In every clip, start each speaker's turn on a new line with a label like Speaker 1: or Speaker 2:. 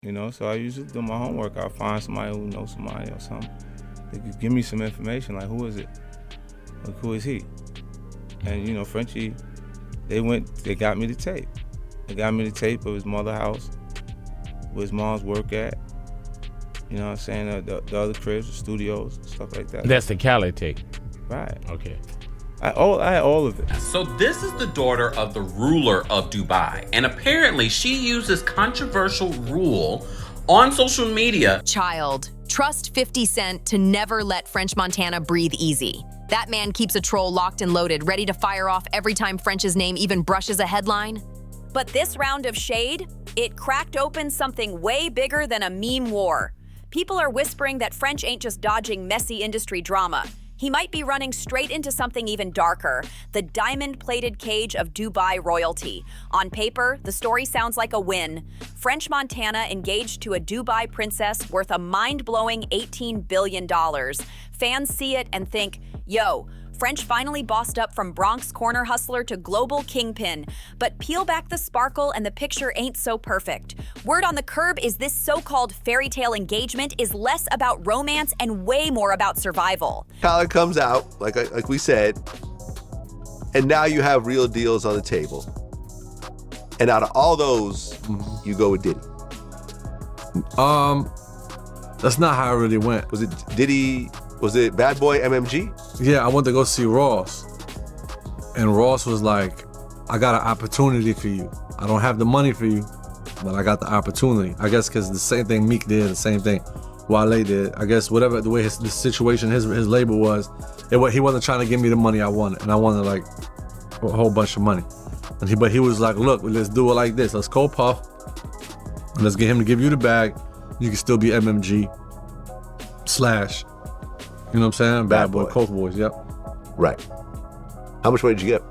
Speaker 1: You know, so I usually do my homework. I'll find somebody who knows somebody or something. They could give me some information, like who is it? Like who is he? And you know, Frenchie, they got me the tape. They got me the tape of his mother's house, where his mom's work at. You know what I'm saying? The other cribs, the studios, stuff like that.
Speaker 2: That's the Cali tape.
Speaker 1: Right.
Speaker 2: Okay.
Speaker 1: I had all of it.
Speaker 3: So this is the daughter of the ruler of Dubai, and apparently she uses controversial rule on social media.
Speaker 4: Child, trust 50 Cent to never let French Montana breathe easy. That man keeps a troll locked and loaded, ready to fire off every time French's name even brushes a headline.
Speaker 5: But this round of shade, it cracked open something way bigger than a meme war. People are whispering that French ain't just dodging messy industry drama. He might be running straight into something even darker, the diamond-plated cage of Dubai royalty. On paper, the story sounds like a win. French Montana engaged to a Dubai princess worth a mind-blowing $18 billion. Fans see it and think, yo, French finally bossed up from Bronx corner hustler to global kingpin. But peel back the sparkle and the picture ain't so perfect. Word on the curb is this so-called fairy tale engagement is less about romance and way more about survival.
Speaker 6: Collar comes out, like we said, and now you have real deals on the table. And out of all those, you go with Diddy.
Speaker 7: That's not how it really went.
Speaker 6: Was it Diddy? Was it Bad Boy MMG?
Speaker 7: Yeah, I went to go see Ross. And Ross was like, I got an opportunity for you. I don't have the money for you, but I got the opportunity. I guess because the same thing Meek did, the same thing Wale did. I guess whatever the way the situation, his label was, he wasn't trying to give me the money I wanted. And I wanted like a whole bunch of money. But he was like, look, let's do it like this. Let's call Puff. And let's get him to give you the bag. You can still be MMG / you know what I'm saying? Bad Boy, Coke Boys, yep.
Speaker 6: Right. How much money did you get?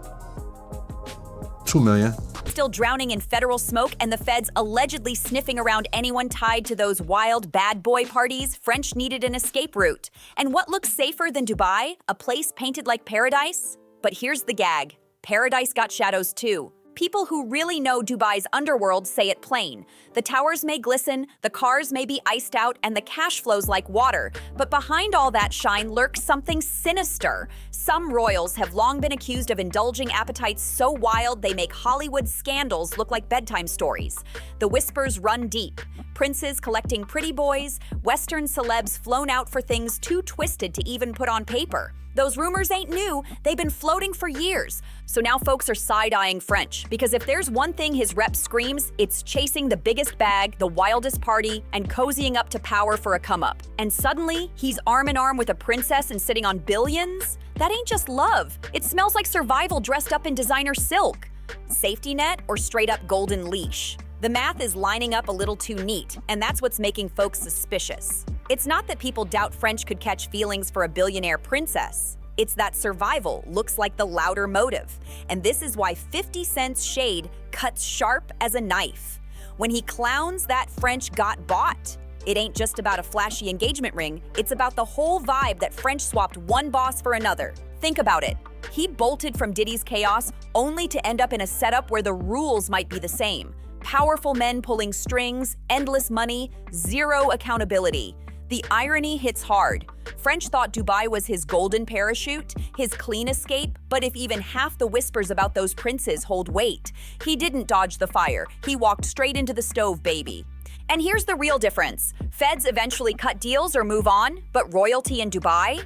Speaker 7: $2 million.
Speaker 5: Still drowning in federal smoke and the feds allegedly sniffing around anyone tied to those wild bad boy parties, French needed an escape route. And what looks safer than Dubai? A place painted like paradise? But here's the gag. Paradise got shadows too. People who really know Dubai's underworld say it plain. The towers may glisten, the cars may be iced out, and the cash flows like water. But behind all that shine lurks something sinister. Some royals have long been accused of indulging appetites so wild they make Hollywood scandals look like bedtime stories. The whispers run deep. Princes collecting pretty boys, Western celebs flown out for things too twisted to even put on paper. Those rumors ain't new, they've been floating for years. So now folks are side-eyeing French, because if there's one thing his rep screams, it's chasing the biggest bag, the wildest party, and cozying up to power for a come-up. And suddenly, he's arm in arm with a princess and sitting on billions? That ain't just love. It smells like survival dressed up in designer silk. Safety net or straight-up golden leash? The math is lining up a little too neat, and that's what's making folks suspicious. It's not that people doubt French could catch feelings for a billionaire princess. It's that survival looks like the louder motive. And this is why 50 Cent's shade cuts sharp as a knife. When he clowns that French got bought, it ain't just about a flashy engagement ring, it's about the whole vibe that French swapped one boss for another. Think about it. He bolted from Diddy's chaos only to end up in a setup where the rules might be the same. Powerful men pulling strings, endless money, zero accountability. The irony hits hard. French thought Dubai was his golden parachute, his clean escape, but if even half the whispers about those princes hold weight, he didn't dodge the fire, he walked straight into the stove, baby. And here's the real difference. Feds eventually cut deals or move on, but royalty in Dubai?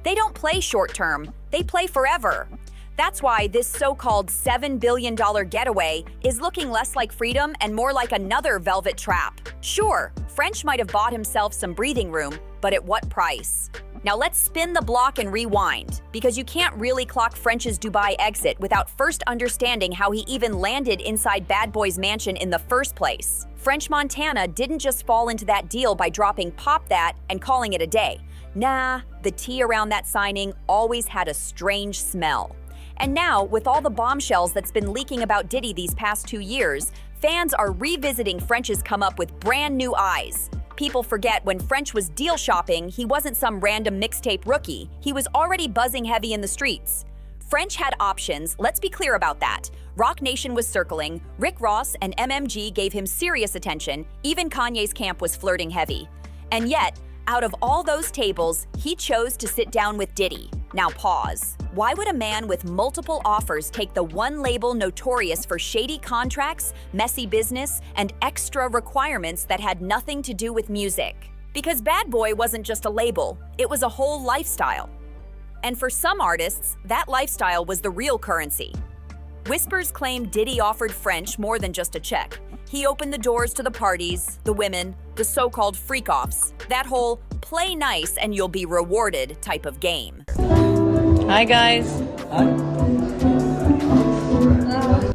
Speaker 5: They don't play short-term, they play forever. That's why this so-called $7 billion getaway is looking less like freedom and more like another velvet trap. Sure, French might have bought himself some breathing room, but at what price? Now let's spin the block and rewind, because you can't really clock French's Dubai exit without first understanding how he even landed inside Bad Boy's mansion in the first place. French Montana didn't just fall into that deal by dropping "Pop That" and calling it a day. Nah, the tea around that signing always had a strange smell. And now, with all the bombshells that's been leaking about Diddy these past 2 years, fans are revisiting French's come up with brand new eyes. People forget when French was deal shopping, he wasn't some random mixtape rookie. He was already buzzing heavy in the streets. French had options, let's be clear about that. Roc Nation was circling, Rick Ross and MMG gave him serious attention, even Kanye's camp was flirting heavy. And yet, out of all those tables, he chose to sit down with Diddy. Now pause. Why would a man with multiple offers take the one label notorious for shady contracts, messy business, and extra requirements that had nothing to do with music? Because Bad Boy wasn't just a label, it was a whole lifestyle. And for some artists, that lifestyle was the real currency. Whispers claim Diddy offered French more than just a check. He opened the doors to the parties, the women, the so-called freak-offs, that whole play nice and you'll be rewarded type of game.
Speaker 2: Hi guys.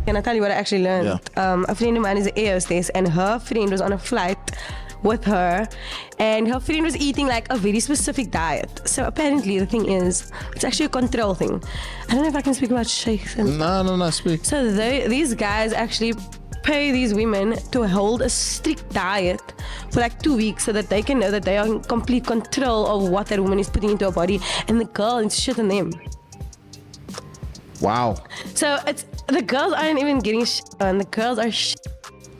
Speaker 8: Can I tell you what I actually learned?
Speaker 9: Yeah.
Speaker 8: A friend of mine is an air hostess and her friend was on a flight with her and her friend was eating like a very specific diet. So apparently the thing is, it's actually a control thing. I don't know if I can speak about sheikhs.
Speaker 9: No, speak.
Speaker 8: So these guys actually pay these women to hold a strict diet for like 2 weeks so that they can know that they are in complete control of what that woman is putting into her body and the girl is shit on them.
Speaker 9: Wow.
Speaker 8: So the girls aren't even getting shit on, the girls are shit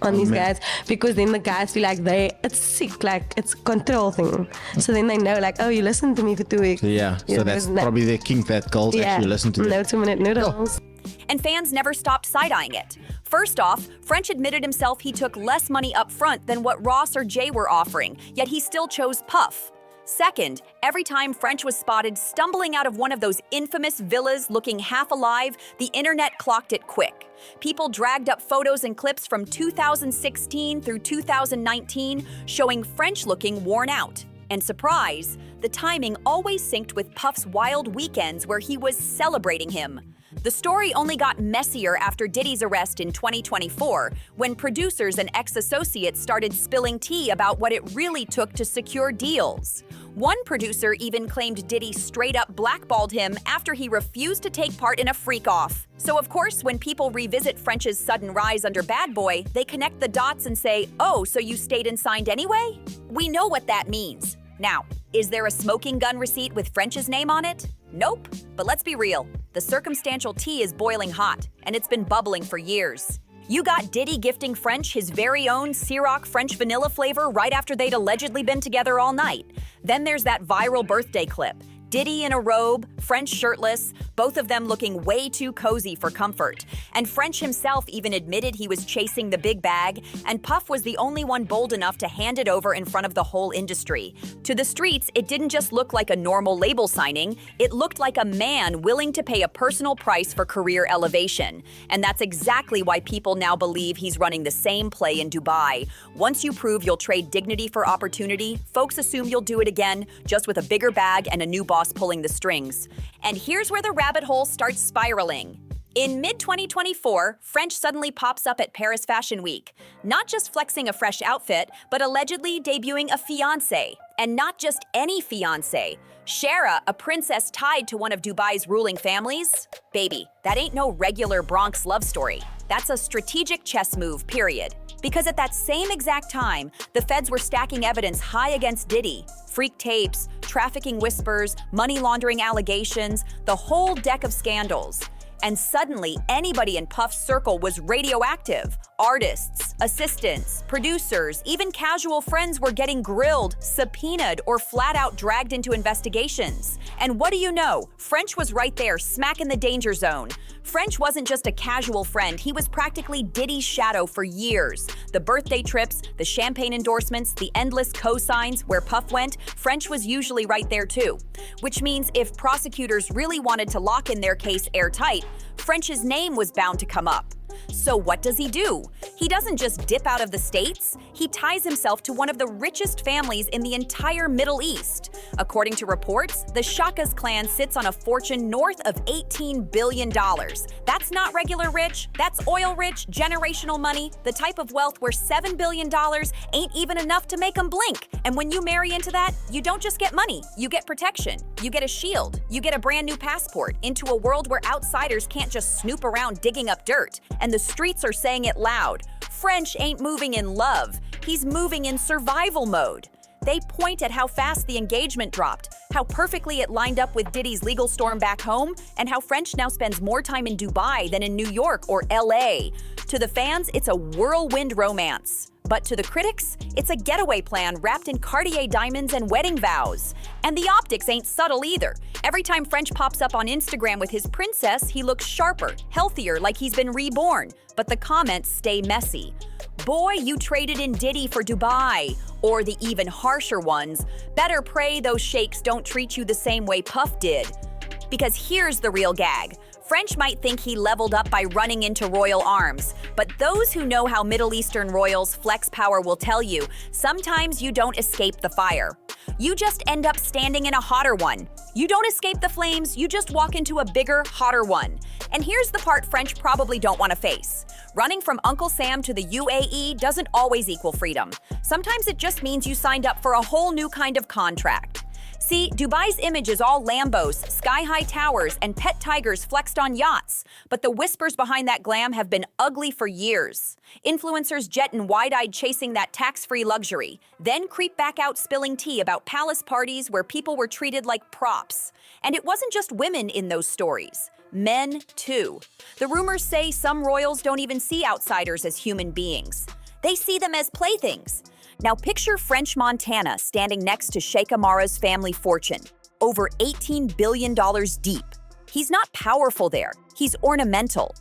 Speaker 8: on these guys because then the guys feel like it's sick, like it's a control thing. So then they know like, oh, you listened to me for 2 weeks.
Speaker 9: Yeah, so that's probably their kink that girls actually listen to.
Speaker 8: No 2-minute noodles.
Speaker 5: And fans never stopped side-eyeing it. First off, French admitted himself he took less money up front than what Ross or Jay were offering, yet he still chose Puff. Second, every time French was spotted stumbling out of one of those infamous villas looking half alive, the internet clocked it quick. People dragged up photos and clips from 2016 through 2019 showing French looking worn out. And surprise, the timing always synced with Puff's wild weekends where he was celebrating him. The story only got messier after Diddy's arrest in 2024, when producers and ex-associates started spilling tea about what it really took to secure deals. One producer even claimed Diddy straight up blackballed him after he refused to take part in a freak-off. So of course, when people revisit French's sudden rise under Bad Boy, they connect the dots and say, oh, so you stayed and signed anyway? We know what that means. Now, is there a smoking gun receipt with French's name on it? Nope, but let's be real. The circumstantial tea is boiling hot, and it's been bubbling for years. You got Diddy gifting French his very own Ciroc French vanilla flavor right after they'd allegedly been together all night. Then there's that viral birthday clip. Diddy in a robe, French shirtless, both of them looking way too cozy for comfort. And French himself even admitted he was chasing the big bag, and Puff was the only one bold enough to hand it over in front of the whole industry. To the streets, it didn't just look like a normal label signing, it looked like a man willing to pay a personal price for career elevation. And that's exactly why people now believe he's running the same play in Dubai. Once you prove you'll trade dignity for opportunity, folks assume you'll do it again, just with a bigger bag and a new boss pulling the strings. And here's where the rabbit hole starts spiraling. In mid-2024, French suddenly pops up at Paris Fashion Week, not just flexing a fresh outfit, but allegedly debuting a fiancé. And not just any fiancé. Shara, a princess tied to one of Dubai's ruling families? Baby, that ain't no regular Bronx love story. That's a strategic chess move, period. Because at that same exact time, the feds were stacking evidence high against Diddy. Freak tapes, trafficking whispers, money laundering allegations, the whole deck of scandals. And suddenly, anybody in Puff's circle was radioactive. Artists, assistants, producers, even casual friends were getting grilled, subpoenaed, or flat out dragged into investigations. And what do you know? French was right there, smack in the danger zone. French wasn't just a casual friend, he was practically Diddy's shadow for years. The birthday trips, the champagne endorsements, the endless co-signs, where Puff went, French was usually right there too. Which means if prosecutors really wanted to lock in their case airtight, French's name was bound to come up. So what does he do? He doesn't just dip out of the States, he ties himself to one of the richest families in the entire Middle East. According to reports, the Shaka's clan sits on a fortune north of $18 billion. That's not regular rich, that's oil rich, generational money, the type of wealth where $7 billion ain't even enough to make them blink. And when you marry into that, you don't just get money, you get protection, you get a shield, you get a brand new passport into a world where outsiders can't just snoop around digging up dirt. And the streets are saying it loud. French ain't moving in love, he's moving in survival mode. They point at how fast the engagement dropped. how perfectly it lined up with Diddy's legal storm back home, and how French now spends more time in Dubai than in New York or LA. To the fans, it's a whirlwind romance. But to the critics, it's a getaway plan wrapped in Cartier diamonds and wedding vows. And the optics ain't subtle either. Every time French pops up on Instagram with his princess, he looks sharper, healthier, like he's been reborn. But the comments stay messy. Boy, you traded in Diddy for Dubai. Or the even harsher ones, better pray those sheikhs don't treat you the same way Puff did. Because here's the real gag. French might think he leveled up by running into royal arms, but those who know how Middle Eastern royals flex power will tell you, sometimes you don't escape the fire. You just end up standing in a hotter one. You don't escape the flames, you just walk into a bigger, hotter one. And here's the part French probably don't want to face. Running from Uncle Sam to the UAE doesn't always equal freedom. Sometimes it just means you signed up for a whole new kind of contract. See, Dubai's image is all Lambos, sky-high towers, and pet tigers flexed on yachts. But the whispers behind that glam have been ugly for years. Influencers jetting wide-eyed chasing that tax-free luxury, then creep back out spilling tea about palace parties where people were treated like props. And it wasn't just women in those stories. Men, too. The rumors say some royals don't even see outsiders as human beings. They see them as playthings. Now picture French Montana standing next to Sheikh Amara's family fortune, over $18 billion deep. He's not powerful there, he's ornamental.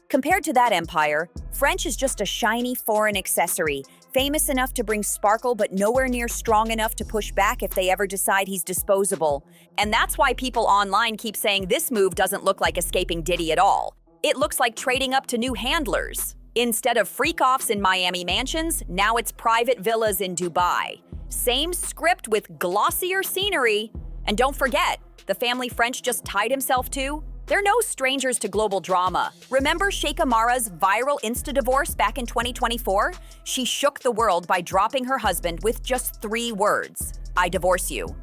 Speaker 5: Compared to that empire, French is just a shiny foreign accessory, famous enough to bring sparkle but nowhere near strong enough to push back if they ever decide he's disposable. And that's why people online keep saying this move doesn't look like escaping Diddy at all. It looks like trading up to new handlers. Instead of freak-offs in Miami mansions, now it's private villas in Dubai. Same script with glossier scenery. And don't forget, the family French just tied himself to? They're no strangers to global drama. Remember Sheikh Amara's viral Insta-divorce back in 2024? She shook the world by dropping her husband with just 3 words. I divorce you.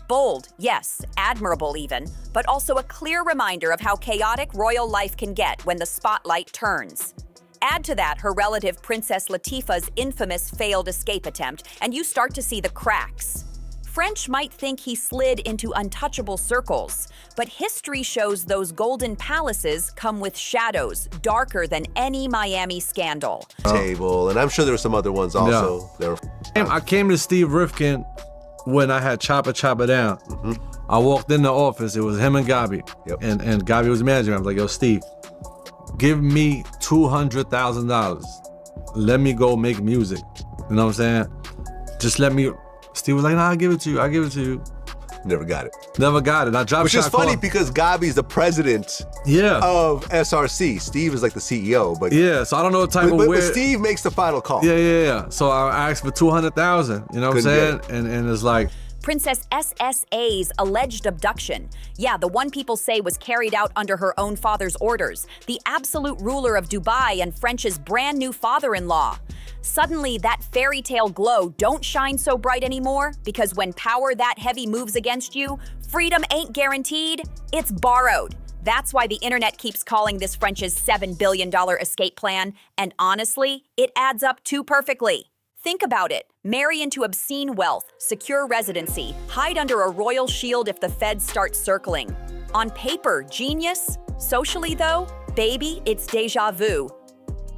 Speaker 5: Bold, yes, admirable even, but also a clear reminder of how chaotic royal life can get when the spotlight turns. Add to that her relative Princess Latifah's infamous failed escape attempt, and you start to see the cracks. French might think he slid into untouchable circles, but history shows those golden palaces come with shadows darker than any Miami scandal.
Speaker 6: Table, and I'm sure there were some other ones also.
Speaker 7: Yeah. I came to Steve Rifkin when I had Chopper Down. I walked in the office, it was him and Gabi. And Gabi was managing. I was like, yo, Steve, give me $200,000. Let me go make music. You know what I'm saying? Just let me. Steve was like, nah, I'll give it to you. I'll give it to you.
Speaker 6: Never got it.
Speaker 7: Never got it. I dropped.
Speaker 6: Which is funny because Gabi's the president of SRC. Steve is like the CEO, but
Speaker 7: so I don't know what type of
Speaker 6: but Steve makes the final call.
Speaker 7: Yeah. So I asked for $200,000. You know what I'm saying? And it's like.
Speaker 5: Princess SSA's alleged abduction. Yeah, the one people say was carried out under her own father's orders. The absolute ruler of Dubai and French's brand new father-in-law. Suddenly, that fairy tale glow don't shine so bright anymore because when power that heavy moves against you, freedom ain't guaranteed, it's borrowed. That's why the internet keeps calling this French's $7 billion escape plan, and honestly, it adds up too perfectly. Think about it. Marry into obscene wealth, secure residency, hide under a royal shield if the feds start circling. On paper, genius. Socially, though, baby, it's déjà vu.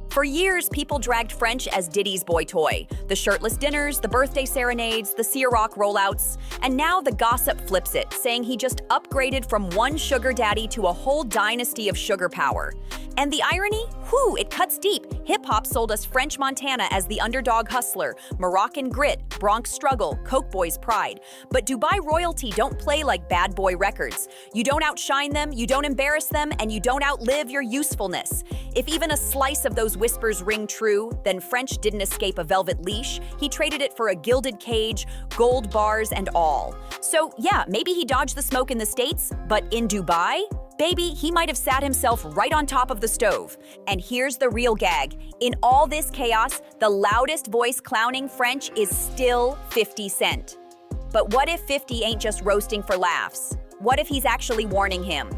Speaker 5: For years, people dragged French as Diddy's boy toy. The shirtless dinners, the birthday serenades, the Ciroc rollouts. And now the gossip flips it, saying he just upgraded from one sugar daddy to a whole dynasty of sugar power. And the irony? Whew, it cuts deep. Hip-hop sold us French Montana as the underdog hustler, Moroccan grit, Bronx struggle, Coke Boys pride. But Dubai royalty don't play like bad boy records. You don't outshine them, you don't embarrass them, and you don't outlive your usefulness. If even a slice of those whispers ring true, then French didn't escape a velvet leash. He traded it for a gilded cage, gold bars, and all. So yeah, maybe he dodged the smoke in the States, but in Dubai? Baby, he might have sat himself right on top of the stove. And here's the real gag. In all this chaos, the loudest voice clowning French is still 50 Cent. But what if 50 ain't just roasting for laughs? What if he's actually warning him?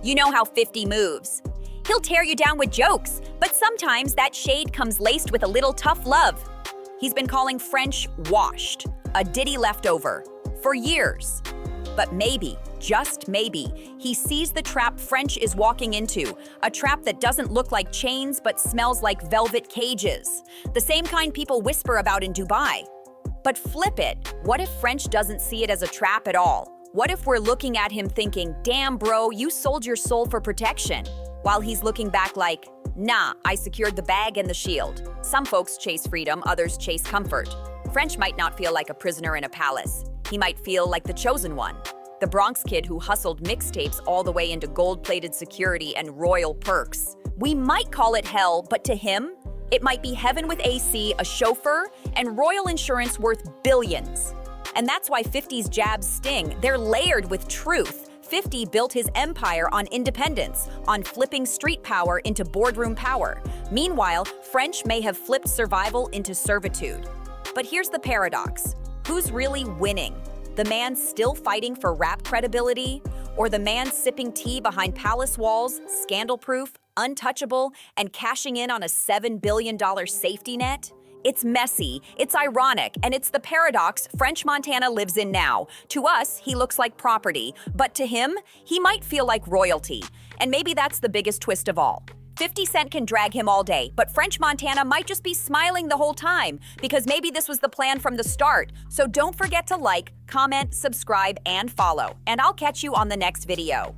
Speaker 5: You know how 50 moves. He'll tear you down with jokes, but sometimes that shade comes laced with a little tough love. He's been calling French washed, a Diddy leftover, for years. But maybe, just maybe, he sees the trap French is walking into, a trap that doesn't look like chains but smells like velvet cages. The same kind people whisper about in Dubai. But flip it, what if French doesn't see it as a trap at all? What if we're looking at him thinking, damn bro, you sold your soul for protection? While he's looking back like, nah, I secured the bag and the shield. Some folks chase freedom, others chase comfort. French might not feel like a prisoner in a palace. He might feel like the chosen one. The Bronx kid who hustled mixtapes all the way into gold-plated security and royal perks. We might call it hell, but to him, it might be heaven with AC, a chauffeur, and royal insurance worth billions. And that's why 50's jabs sting. They're layered with truth. 50 built his empire on independence, on flipping street power into boardroom power. Meanwhile, French may have flipped survival into servitude. But here's the paradox. Who's really winning? The man still fighting for rap credibility? Or the man sipping tea behind palace walls, scandal-proof, untouchable, and cashing in on a $7 billion safety net? It's messy, it's ironic, and it's the paradox French Montana lives in now. To us, he looks like property, but to him, he might feel like royalty. And maybe that's the biggest twist of all. 50 Cent can drag him all day, but French Montana might just be smiling the whole time, because maybe this was the plan from the start. So don't forget to like, comment, subscribe, and follow. And I'll catch you on the next video.